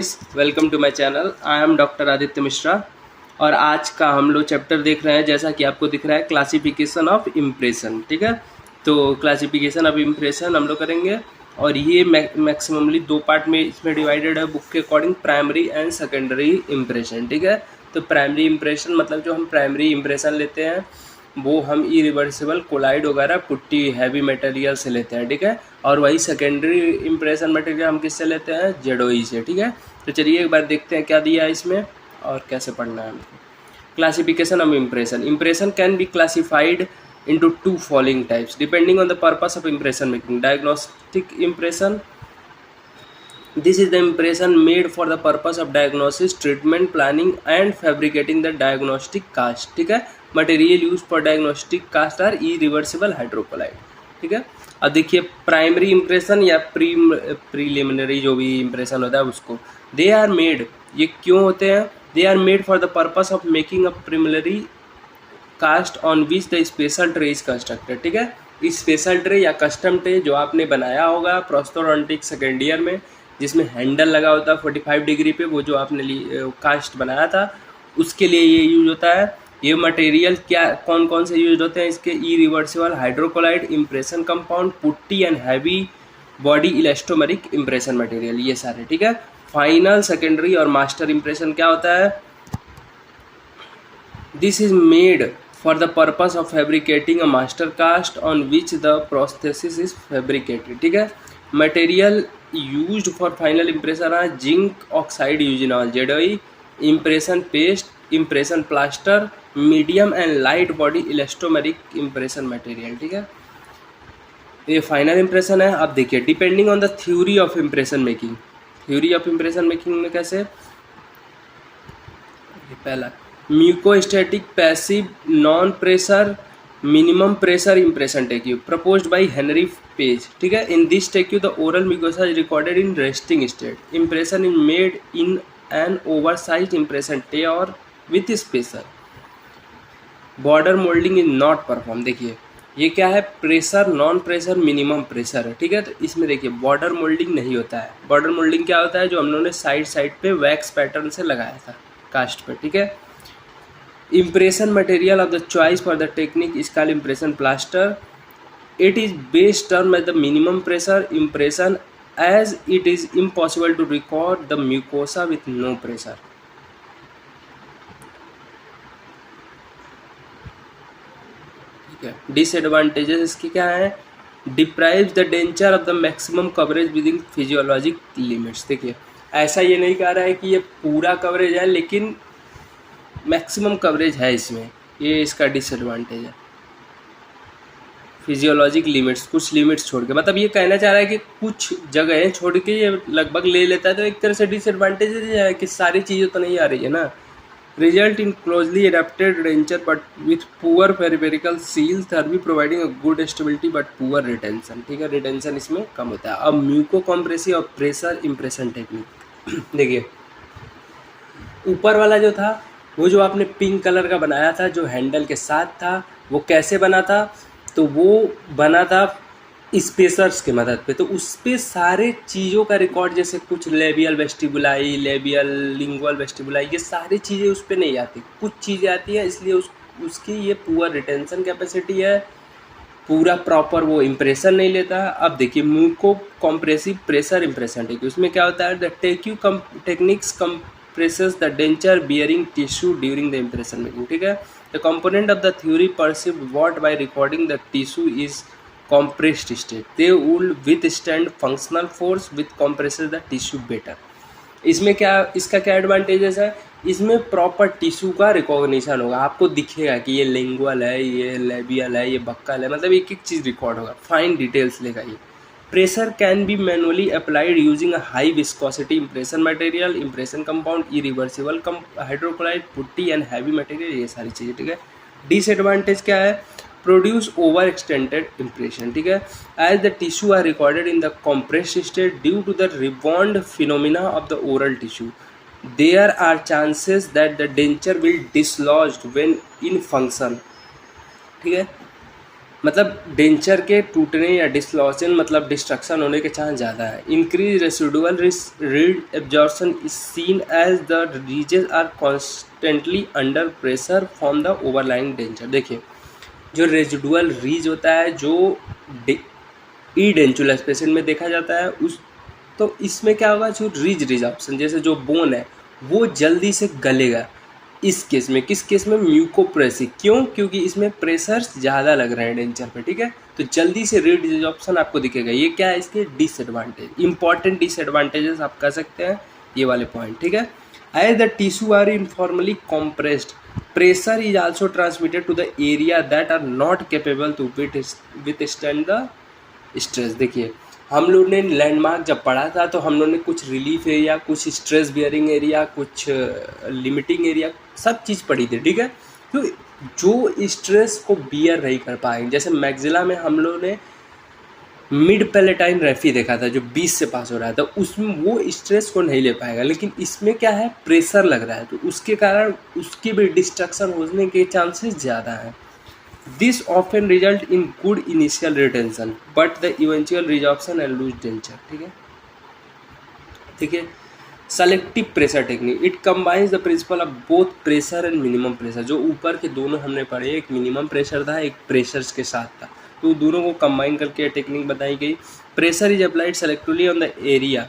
Welcome to my channel. I am doctor Aditya Mishra और आज का हम लोग चैप्टर देख रहे हैं, जैसा कि आपको दिख रहा है, क्लासिफिकेशन ऑफ इम्प्रेशन। ठीक है, तो क्लासिफिकेशन ऑफ इम्प्रेशन हम लोग करेंगे और ये मैक्सिममली दो पार्ट में इसमें डिवाइडेड है बुक के according, primary and secondary impression. ठीक है, तो प्राइमरी इम्प्रेशन मतलब जो हम प्राइमरी इम्प्रेशन लेते हैं वो हम इरिवर्सिबल कोलाइड वगैरह पुट्टी हैवी मटेरियल से लेते हैं। ठीक है, और वही सेकेंडरी इम्प्रेशन मटेरियल हम किससे लेते हैं? जेडोई से। ठीक है, तो चलिए एक बार देखते हैं क्या दिया है इसमें और कैसे पढ़ना है हमको। Classification of impression. Impression can be classified into two following types depending on the purpose of impression making. Diagnostic impression. This is the impression made for the purpose of diagnosis, treatment, planning and fabricating the diagnostic cast. ठीक है, material use for diagnostic cast are irreversible hydrocolloid. ठीक है, अब देखिए primary impression या preliminary जो भी impression होता है उसको, दे आर मेड, ये क्यों होते हैं? They are made for the purpose of making a preliminary cast on which the special tray is constructed. ठीक है, स्पेशल ट्रे या कस्टम ट्रे जो आपने बनाया होगा प्रोस्थोडोंटिक सेकेंड ईयर में, जिसमें हैंडल लगा होता है 45 डिग्री पे, वो जो आपने कास्ट बनाया था उसके लिए ये यूज होता है। ये मटेरियल क्या कौन कौन से यूज होते हैं इसके? Irreversible hydrocolloid, impression compound, putty and heavy body elastomeric impression material, ये सारे। ठीक है, फाइनल, सेकेंडरी और मास्टर इम्प्रेशन क्या होता है? This is made for the purpose of fabricating a master cast on which the prosthesis is fabricated. ठीक है, material used for final impression are zinc oxide eugenol, JDOE, impression paste, impression plaster, medium and light body elastomeric impression material. ठीक है, ये final impression है। अब देखिए depending on the theory of impression making. Theory of impression making में कैसे? पहला mucostatic passive non pressure minimum pressure impression technique proposed by Henry Page. ठीक है, in this technique the oral mucosa is recorded in resting state. Impression is made in an oversize impression tray or with spacer. Border moulding is not perform. देखिए ये क्या है? Pressure, non pressure, minimum pressure है। ठीक है, तो इसमें देखिए बॉर्डर मोल्डिंग नहीं होता है। बॉर्डर मोल्डिंग क्या होता है? जो हम लोगों ने साइड साइड पे वैक्स पैटर्न से लगाया था कास्ट पे। ठीक है, impression material of the choice for the technique is called impression plaster. It is base term at the minimum pressure impression as it is impossible to record the mucosa with no pressure. ठीक है, disadvantages इसकी क्या है? Deprives the denture of the maximum coverage within physiologic limits. देखिए ऐसा ये नहीं कह रहा है कि ये पूरा कवरेज है, लेकिन मैक्सिमम कवरेज है इसमें, ये इसका डिसएडवांटेज है। फिजियोलॉजिक लिमिट्स, कुछ लिमिट्स छोड़ के, मतलब ये कहना चाह रहा है कि कुछ जगह छोड़ के ये लगभग ले लेता है, तो एक तरह से डिसएडवांटेज है कि सारी चीज़ें तो नहीं आ रही है ना। Result in closely adapted denture but with poor peripherical seal, thereby providing a good stability but poor retention. ठीक है, रिटेंशन इसमें कम होता है। अब म्यूको कॉम्प्रेसिव और प्रेशर इम्प्रेशन टेक्निक देखिए, ऊपर वाला जो था वो जो आपने पिंक कलर का बनाया था जो हैंडल के साथ था, वो कैसे बना था? तो वो बना था स्पेसर्स के मदद पे। तो उस पर सारे चीज़ों का रिकॉर्ड, जैसे कुछ labial vestibuli, labial lingual vestibuli, ये सारी चीज़ें उस पर नहीं आती, कुछ चीज़ें आती हैं, इसलिए उसकी ये पुअर रिटेंशन कैपेसिटी है, पूरा प्रॉपर वो इम्प्रेशन नहीं लेता। अब देखिए muco compressive pressure impression technique, उसमें क्या होता है? The technique techniques compresses the denture bearing tissue during the impression making. ठीक है, the component of the theory perceived what by recording the tissue is compressed state. They will withstand functional force with compresses the tissue better. इसमें क्या, इसका क्या advantages है? इसमें proper tissue का recognition होगा, आपको दिखेगा कि ये लिंगुअल है, ये लेबियल है, ये बक्कल है, मतलब एक एक चीज़ रिकॉर्ड होगा, फाइन डिटेल्स लेगा ये। Pressure can be manually applied using a high viscosity impression material, impression compound, irreversible hydrocolloid, putty and heavy material, ये सारी चीज़ें। ठीक है, डिसएडवांटेज क्या है? Produce over extended impression. ठीक है, as the tissue are recorded in the compressed state due to the rebound phenomena of the oral tissue, there are chances that the denture will dislodge when in function. ठीक है, मतलब denture के टूटने या डिसलॉशन मतलब destruction होने के chance ज़्यादा है। Increase residual ridge absorption is seen as the ridges are constantly under pressure from the overlying denture. देखिए जो रेजिडुअल रीज होता है जो ई डेंचुलस पेशेंट में देखा जाता है उस तो इसमें क्या होगा, जो रीज रिजॉर्प्शन जैसे जो बोन है वो जल्दी से गलेगा। इस केस में, किस केस में, म्यूकोप्रेसिक, क्यों, क्योंकि इसमें प्रेशर ज़्यादा लग रहा है डेंचर पे, ठीक है, तो जल्दी से रीड रिजॉर्प्शन आपको दिखेगा। ये क्या है इसके डिसएडवांटेज, इंपॉर्टेंट डिसएडवांटेजेस आप कह सकते हैं ये वाले पॉइंट, ठीक है। As the tissue are informally compressed, pressure is also transmitted to the area that are not capable to withstand the stress। देखिए हम लोग ने लैंडमार्क जब पढ़ा था तो हम लोग ने कुछ रिलीफ एरिया, कुछ स्ट्रेस बियरिंग एरिया, कुछ लिमिटिंग एरिया, सब चीज़ पढ़ी थी, ठीक है। तो जो स्ट्रेस को बियर नहीं कर पाएंगे, जैसे मैक्सिला में हम लोग ने मिड पैलेटाइन रेफी देखा था जो 20 से पास हो रहा था, उसमें वो स्ट्रेस को नहीं ले पाएगा, लेकिन इसमें क्या है प्रेशर लग रहा है तो उसके कारण उसकी भी डिस्ट्रक्शन होने के चांसेस ज़्यादा हैं। This often result in good initial retention but the eventual resorption and loose denture, ठीक है, ठीक है। Selective pressure technique, it combines the principle of both pressure and minimum pressure. जो ऊपर के दोनों हमने पढ़े, एक मिनिमम प्रेशर था एक प्रेशर्स के साथ था, तो दोनों को कंबाइन करके टेक्निक बताई गई। Pressure is applied selectively on the area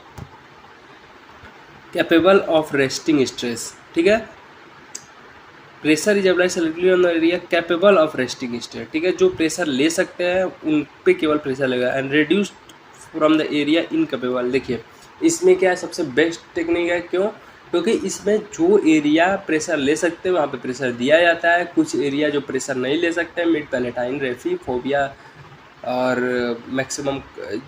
capable of resting stress, ठीक है। Pressure is applied selectively on the area capable of resting stress, ठीक है, जो प्रेशर ले सकते हैं उन पे केवल प्रेशर लगेगा। And reduce from the area incapable. देखिए इसमें क्या है सबसे बेस्ट टेक्निक है, क्यों, क्योंकि इसमें जो एरिया प्रेशर ले सकते हैं वहाँ पे प्रेशर दिया जाता है, कुछ एरिया जो प्रेशर नहीं ले सकते हैं, मिड पैलेटाइन रेफी, फोबिया और मैक्सिमम,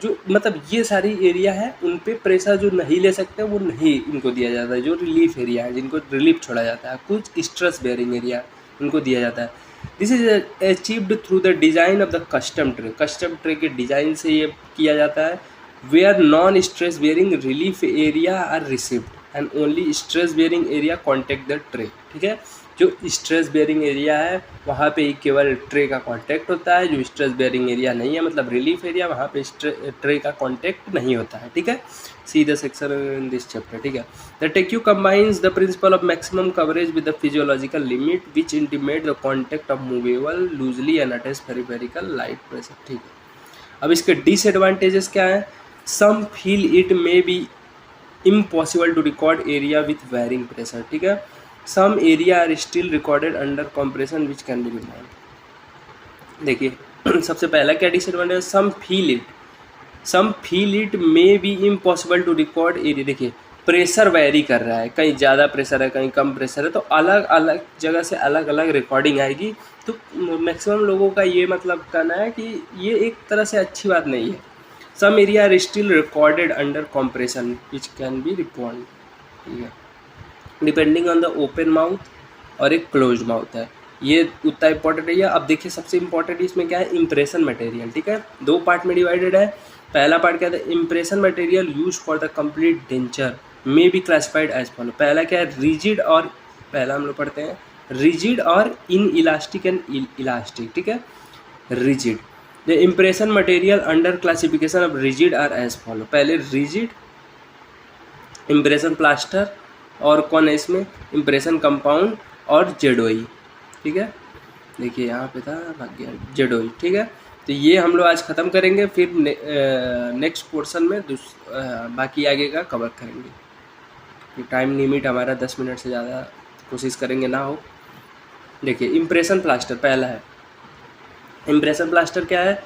जो मतलब ये सारी एरिया है उन पे प्रेशर जो नहीं ले सकते वो नहीं इनको दिया जाता है। जो रिलीफ एरिया है जिनको रिलीफ छोड़ा जाता है, कुछ स्ट्रेस बेयरिंग एरिया उनको दिया जाता है। This is achieved through the design of the custom tray. Custom tray के डिज़ाइन से ये किया जाता है। Where non stress bearing relief area are received and only stress bearing area contact the tray, ठीक है। जो स्ट्रेस बेयरिंग एरिया है वहाँ पे केवल ट्रे का कांटेक्ट होता है, जो स्ट्रेस बेयरिंग एरिया नहीं है मतलब रिलीफ एरिया, वहाँ पे ट्रे का कांटेक्ट नहीं होता है, ठीक है। See the section in this chapter, ठीक है। The technique combines the principle of maximum coverage with the physiological limit which intimate the contact of movable loosely and attach peripherical light pressure, ठीक है। अब इसके डिसएडवांटेजेस क्या है, some feel it may be impossible to record area with varying pressure, ठीक है। Some area are still recorded under compression which can be removed. देखिए सबसे पहला क्या disadvantage, some feel it may be impossible to record area. देखिए pressure vary कर रहा है, कहीं ज़्यादा प्रेशर है कहीं कम प्रेशर है, तो अलग अलग जगह से अलग अलग रिकॉर्डिंग आएगी। तो मैक्सिमम लोगों का ये मतलब कहना है कि ये एक तरह से अच्छी बात नहीं है। Some area are still recorded under compression which can be respond, ठीक है, depending on the open mouth और एक क्लोज माउथ है, ये उतना इंपॉर्टेंट है। अब देखिए सबसे इंपॉर्टेंट इसमें क्या है, इम्प्रेशन मटेरियल, ठीक है, दो पार्ट में डिवाइडेड है। पहला पार्ट क्या था, impression material use for the complete denture may be classified as follow. पहला क्या है, रिजिड और, पहला हम लोग पढ़ते हैं रिजिड और इन इलास्टिक एंड इलास्टिक, ठीक है। Rigid, the impression material under classification of rigid are as follow. पहले रिजिड, इम्प्रेशन प्लास्टर और कौन है इसमें, इम्प्रेशन कंपाउंड और जेडोई, ठीक है। देखिए यहाँ पे था भाग गया जेडोई, ठीक है। तो ये हम लोग आज ख़त्म करेंगे, फिर नेक्स्ट पोर्शन में बाकी आगे का कवर करेंगे। टाइम लिमिट हमारा 10 मिनट से ज़्यादा कोशिश करेंगे ना हो। देखिए इम्प्रेशन प्लास्टर पहला है। इम्प्रेशन प्लास्टर क्या है,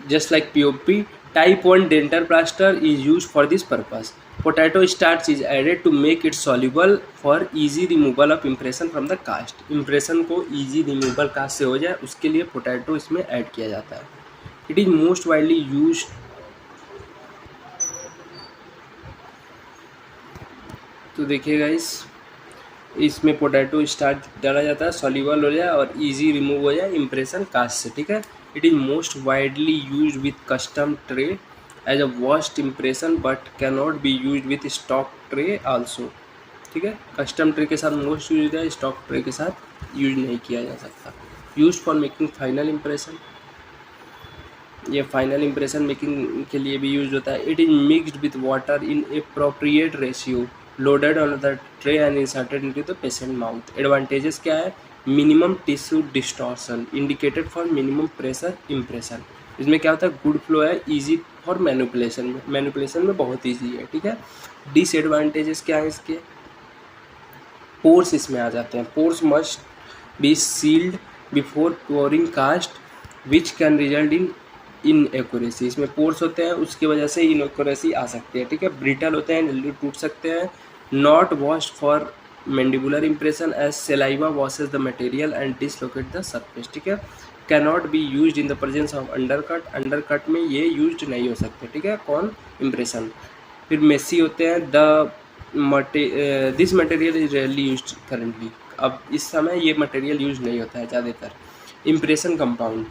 just like POP type 1 dental plaster is use for this purpose. Potato starch is added to make it soluble for easy removal of impression from the cast. Impression को easy removal cast से हो जाए उसके लिए potato इसमें add किया जाता है। It is most widely use, तो देखिएगा इसमें पोटैटो स्टार्च डाला जाता है, सॉल्युबल हो जाए और इजी रिमूव हो जाए इम्प्रेशन कास्ट से, ठीक है। It is most widely use with custom tray as a wash impression but can not be use with stock tray also, ठीक है। कस्टम ट्रे के साथ मोस्ट यूज है, स्टॉक ट्रे के साथ यूज नहीं किया जा सकता। Use for making final impression, ये फाइनल इंप्रेशन मेकिंग के लिए भी यूज होता है। It is mixed with water in appropriate ratio, loaded on the tray and inserted into the patient mouth. Advantages क्या है? Minimum tissue distortion, indicated for minimum pressure impression. इसमें क्या होता है? गुड फ्लो है, इजी फॉर मैनिपुलेशन में बहुत easy है, ठीक है। डिसएडवांटेजेस क्या है इसके? पोर्स इसमें आ जाते हैं। Pores must be sealed before pouring cast which can result in inaccuracy. इसमें पोर्स होते हैं, उसकी वजह से इनएक्यूरेसी आ सकती है, ठीक है। ब्रिटल होते हैं, जल्दी टूट सकते हैं। Not washed for mandibular impression as saliva washes the material and dislocate the surface, ठीक है। Cannot be use in the presence of undercut, undercut में ये यूज नहीं हो सकते, ठीक है। कौन? इंप्रेशन। फिर मेसी होते हैं। This material is rarely use currently, अब इस समय ये मटेरियल यूज नहीं होता है ज़्यादातर। Impression compound,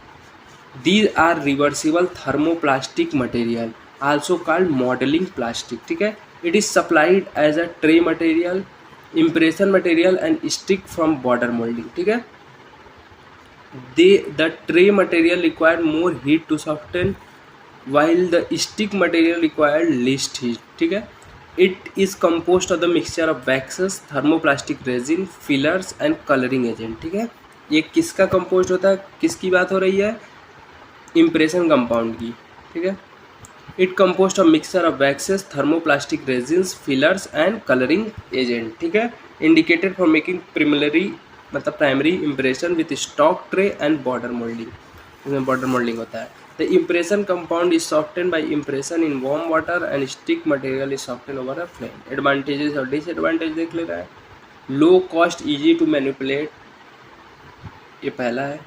these are reversible thermoplastic material also called modelling plastic, ठीक है। It is supplied as a tray material, impression material and stick from border moulding, ठीक है। The tray material required more heat to soften while the stick material required least heat, ठीक है। It is composed of the mixture of waxes, thermoplastic resin, fillers and coloring agent, ठीक है। ये किसका compost होता है? किसकी बात हो रही है? इम्प्रेशन कंपाउंड की, ठीक है। It composed of mixture of waxes, thermoplastic resins, fillers and colouring agent, ठीक है। Indicated for making primary impression with stock tray and border moulding, इसमें बॉर्डर मोल्डिंग होता है। The impression compound is soften by impression in warm water and stick material is soften over a flame. Advantages और disadvantage देख ले रहा है। Low cost, easy to manipulate, ये पहला है।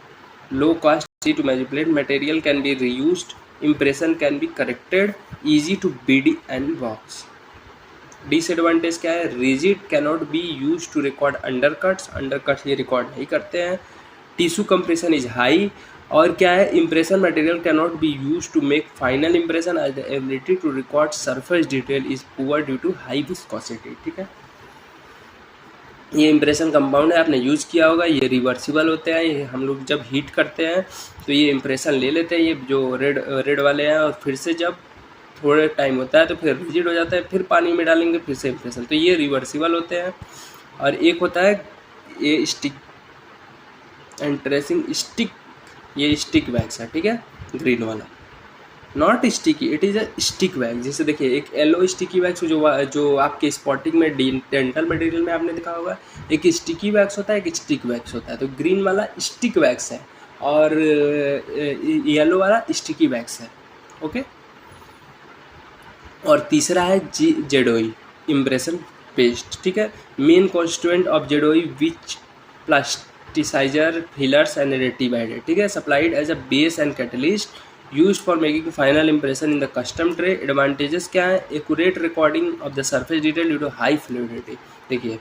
Low cost, easy to manipulate, material can be reused, impression can be corrected, easy to bead and box. Disadvantage क्या है? Rigid, cannot be use to record undercuts ये record नहीं करते हैं। Tissue compression is high, और क्या है? Impression material cannot be use to make final impression as the ability to record surface detail is poor due to high viscosity, ठीक है। ये इम्प्रेशन कंपाउंड है, आपने यूज़ किया होगा। ये रिवर्सिबल होते हैं, ये हम लोग जब हीट करते हैं तो ये इम्प्रेशन ले लेते हैं, ये जो रेड वाले हैं, और फिर से जब थोड़ा टाइम होता है तो फिर रिजिड हो जाता है, फिर पानी में डालेंगे फिर से इम्प्रेशन, तो ये रिवर्सिबल होते हैं। और एक होता है ये स्टिक एंड ट्रेसिंग स्टिक, ये स्टिक वैक्स है, ठीक है, ग्रीन वाला। Not sticky, it is a stick wax. जैसे देखिए एक येलो स्टिकी वैक्स जो आपके स्पॉटिंग में डेंटल मटेरियल में आपने देखा होगा, एक स्टिकी वैक्स होता है, एक स्टिक वैक्स होता है। तो ग्रीन वाला स्टिक वैक्स है और येलो वाला स्टिकी वैक्स है, ओके। और तीसरा है जेडोई इम्प्रेशन पेस्ट, ठीक है। Main constituent of ZOE which plasticizer, fillers and रेटिवाइड, ठीक है। Supplied as a base and catalyst, use for making final impression in the custom tray. Advantages क्या है? Accurate recording of the surface detail due to high fluidity. देखिए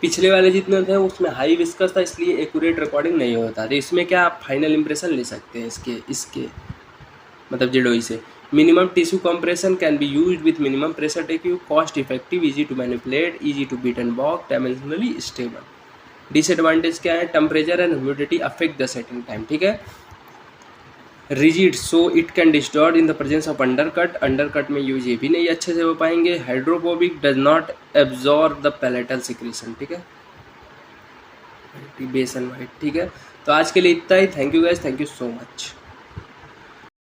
पिछले वाले जितने थे उसमें हाई विस्कस था, इसलिए एक्यूरेट रिकॉर्डिंग नहीं होता। तो इसमें क्या आप फाइनल इंप्रेशन ले सकते हैं इसके मतलब जेडोई से। Minimum tissue compression can be use with minimum pressure technique, cost effective, easy to manipulate, easy to bead and box, dimensionally stable. Disadvantage क्या है? Temperature and humidity affect the setting time, ठीक है। Rigid, so it can distort in the presence of undercut में use ये भी नहीं अच्छे से हो पाएंगे। Hydrophobic, does not absorb the palatal secretion, ठीक है, बेस एंड वाइट, ठीक है। तो आज के लिए इतना ही। Thank you guys, thank you so much.